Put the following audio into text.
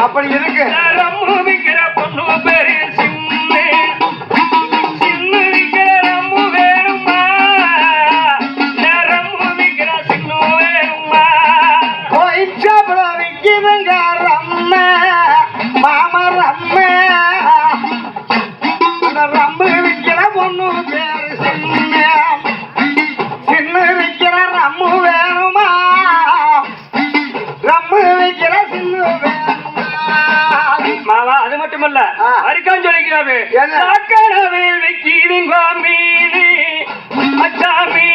அப்படி இருக்கு. ரம்மு விக்கிற பொண்ணு பேரு சின்ன சின்ன விக்கிற ரம்மு வேணுமா ரம்மு விக்கிற சின்னு வேணுமா போயிச்சப்பட விக்கிதுங்க ரம்ம மாமா ரம்ம அந்த ரம்மு விக்கிற பொண்ணு பேரு சின்ன சின்ன விக்கிற ரம்மு வேணுமா ரம்மு விக்கிற சின்னு மாமா அது மட்டுமல்ல அரிக்கான் சொல்லிக்கிறாரு விக்கிதுங்க மீனி அச்சா மீ